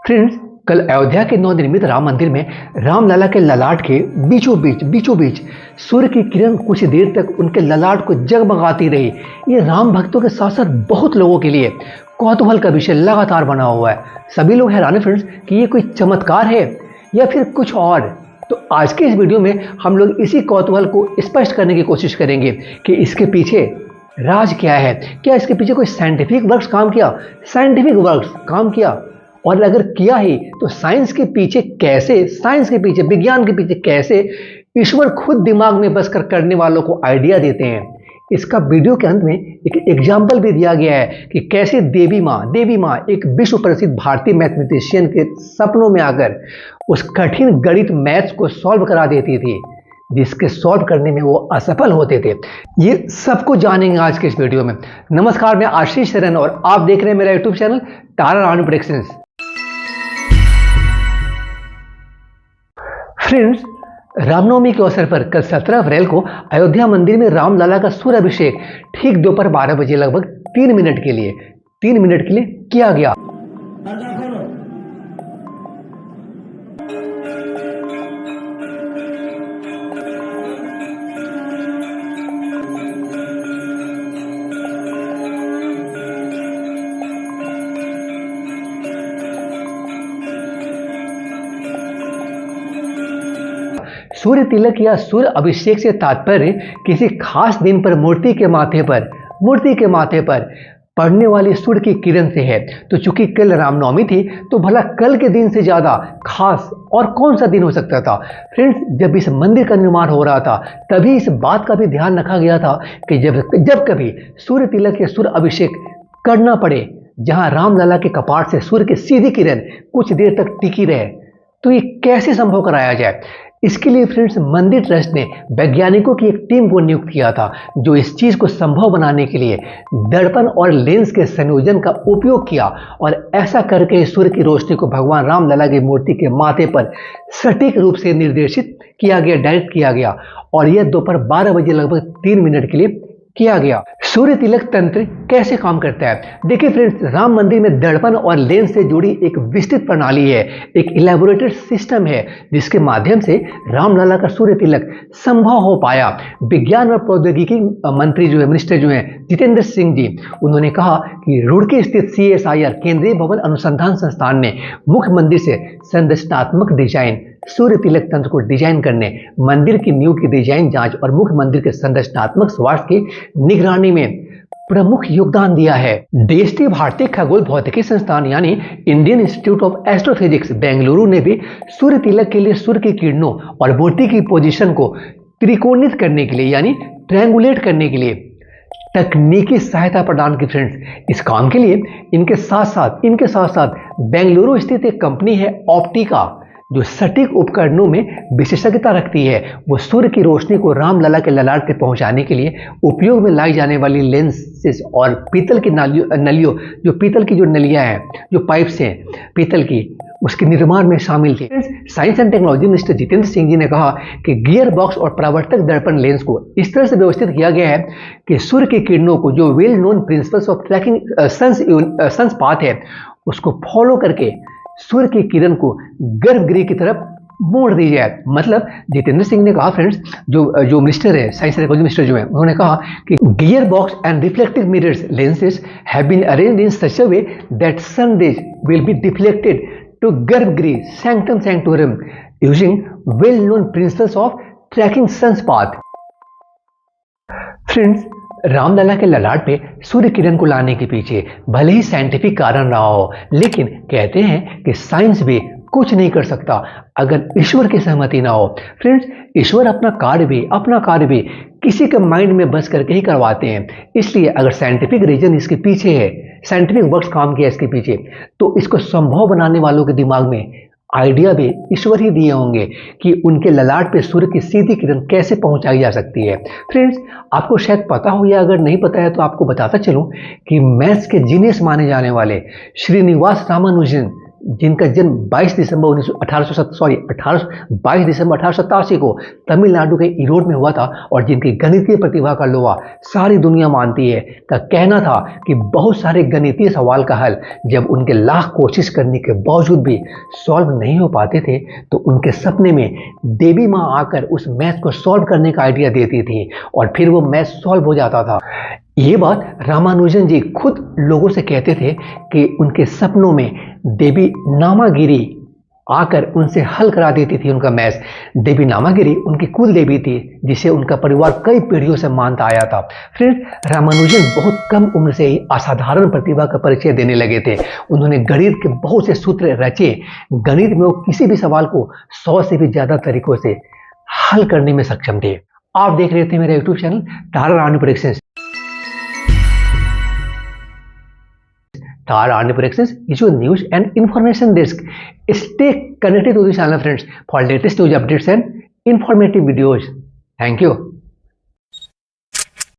Friends, कल अयोध्या के नवनिर्मित राम मंदिर में रामलला के ललाट के बीचों बीच सूर्य की किरण कुछ देर तक उनके ललाट को जगमगाती रही। ये राम भक्तों के साथ साथ बहुत लोगों के लिए कौतूहल का विषय लगातार बना हुआ है। सभी लोग हैरान हैं फ्रेंड्स कि ये कोई चमत्कार है या फिर कुछ और। तो आज के इस वीडियो में हम लोग इसी कौतूहल को स्पष्ट करने की कोशिश करेंगे कि इसके पीछे राज क्या है। क्या इसके पीछे कोई साइंटिफिक वर्क्स काम किया और अगर किया ही तो साइंस के पीछे, विज्ञान के पीछे कैसे ईश्वर खुद दिमाग में बसकर करने वालों को आइडिया देते हैं। इसका वीडियो के अंत में एक एग्जाम्पल भी दिया गया है कि कैसे देवी माँ एक विश्व प्रसिद्ध भारतीय मैथमेटिशियन के सपनों में आकर उस कठिन गणित मैथ्स को सॉल्व करा देती थी, जिसके सॉल्व करने में वो असफल होते थे। ये सब कुछ जानेंगे आज के इस वीडियो में। नमस्कार, मैं आशीष शरण और आप देख रहे हैं मेरा यूट्यूब चैनल तारा रानी प्रेडिक्शंस। फ्रेंड्स, रामनवमी के अवसर पर कल 17 अप्रैल को अयोध्या मंदिर में रामलला का सूर्य अभिषेक ठीक दोपहर 12 बजे लगभग 3 मिनट के लिए किया गया। सूर्य तिलक या सूर्य अभिषेक से तात्पर्य किसी खास दिन पर मूर्ति के माथे पर पड़ने वाली सूर्य की किरण से है। तो चूंकि कल रामनवमी थी तो भला कल के दिन से ज्यादा खास और कौन सा दिन हो सकता था। फ्रेंड्स, जब इस मंदिर का निर्माण हो रहा था तभी इस बात का भी ध्यान रखा गया था कि जब कभी सूर्य तिलक या सूर्य अभिषेक करना पड़े जहां रामलला के कपाट से सूर्य की सीधी किरण कुछ देर तक टिकी रहे, तो ये कैसे संभव कराया जाए। इसके लिए फ्रेंड्स, मंदिर ट्रस्ट ने वैज्ञानिकों की एक टीम को नियुक्त किया था जो इस चीज को संभव बनाने के लिए दर्पण और लेंस के संयोजन का उपयोग किया और ऐसा करके सूर्य की रोशनी को भगवान रामलला की मूर्ति के माथे पर सटीक रूप से निर्देशित डायरेक्ट किया गया और यह दोपहर 12 बजे लगभग 3 मिनट के लिए किया गया। सूर्य तिलक तंत्र कैसे काम करता है? देखिए फ्रेंड्स, राम मंदिर में दर्पण और लेंस से जुड़ी एक विस्तृत प्रणाली है, एक इलेबोरेटेड सिस्टम है जिसके माध्यम से रामलला का सूर्य तिलक संभव हो पाया। विज्ञान और प्रौद्योगिकी मंत्री मिनिस्टर जितेंद्र सिंह जी, उन्होंने कहा कि रुड़की स्थित CSIR केंद्रीय भवन अनुसंधान संस्थान ने मुख्य मंदिर से संरचनात्मक डिजाइन, सूर्य तिलक तंत्र को डिजाइन करने, मंदिर की नींव की डिजाइन जांच और मुख्य मंदिर के संरचनात्मक स्वास्थ्य की निगरानी में प्रमुख योगदान दिया है। देश के भारतीय खगोल भौतिकी संस्थान यानी Indian institute of astrophysics Bengaluru ने भी सूर्य तिलक के लिए सूर्य की किरणों और मूर्ति की पोजीशन को त्रिकोणित करने के लिए यानी ट्रायंगुलेट करने के लिए तकनीकी सहायता प्रदान की। फ्रेंड्स, इस काम के लिए इनके साथ साथ बेंगलुरु स्थित एक कंपनी है ऑप्टिका, जो सटीक उपकरणों में विशेषज्ञता रखती है। वो सूर्य की रोशनी को रामलला के ललाट तक पहुंचाने के लिए उपयोग में लाई जाने वाली लेंसेज और पीतल की नलियों जो पीतल की जो नलियां हैं, जो पाइप्स हैं पीतल की, उसके निर्माण में शामिल थे। Science and technology minister Jitendra Singh ji ने कहा कि गियर बॉक्स और परावर्तक दर्पण लेंस को इस तरह से व्यवस्थित किया गया है कि सूर्य की किरणों को, जो well known principles of tracking sun's path है, उसको फॉलो करके सूर्य की किरण को गर्भगृह की तरफ मोड़ दी जाए। मतलब जितेंद्र सिंह ने कहा फ्रेंड्स, जो मिनिस्टर है, साइंस एंड टेक्नोलॉजी मिनिस्टर उन्होंने कहा कि gear box and reflective mirrors lenses have been arranged in such a way that sun rays will be deflected to गर्भगृह sanctum sanctorum using well known principles of tracking sun's path. Friends, Ramlala के ललाट पे सूर्य किरण को लाने के पीछे भले ही scientific कारण रहा हो, लेकिन कहते हैं कि साइंस भी कुछ नहीं कर सकता अगर ईश्वर की सहमति ना हो। फ्रेंड्स, ईश्वर अपना कार्य भी किसी के माइंड में बस करके ही करवाते हैं। इसलिए अगर साइंटिफिक रीजन इसके पीछे है, साइंटिफिक वर्क्स काम किया इसके पीछे, तो इसको संभव बनाने वालों के दिमाग में आइडिया भी ईश्वर ही दिए होंगे कि उनके ललाट पे सूर्य की सीधी किरण कैसे पहुंचाई जा सकती है। फ्रेंड्स, आपको शायद पता हो या अगर नहीं पता है तो आपको बताता चलूं कि मैथ्स के जीनियस माने जाने वाले श्रीनिवास रामानुजन जिनका जन्म 22 दिसंबर 1887 को तमिलनाडु के ईरोड में हुआ था और जिनकी गणितीय प्रतिभा का लोहा सारी दुनिया मानती है, का कहना था कि बहुत सारे गणितीय सवाल का हल जब उनके लाख कोशिश करने के बावजूद भी सॉल्व नहीं हो पाते थे तो उनके सपने में देवी माँ आकर उस मैथ को सॉल्व करने का आइडिया देती थी और फिर वो मैथ सॉल्व हो जाता था। ये बात रामानुजन जी खुद लोगों से कहते थे कि उनके सपनों में देवी नामागिरी आकर उनसे हल करा देती थी उनका मैथ। देवी नामागिरी उनकी कुल देवी थी जिसे उनका परिवार कई पीढ़ियों से मानता आया था। फ्रेंड्स, रामानुजन बहुत कम उम्र से ही असाधारण प्रतिभा का परिचय देने लगे थे। उन्होंने गणित के बहुत से सूत्र रचे। गणित में वो किसी भी सवाल को 100 से भी ज्यादा तरीकों से हल करने में सक्षम थे। आप देख रहे थे मेरा YouTube channel Tara Rani predictions. Tara Arni Predictions is your news and information desk. Stay connected to the channel, friends, for latest news updates and informative videos. Thank you.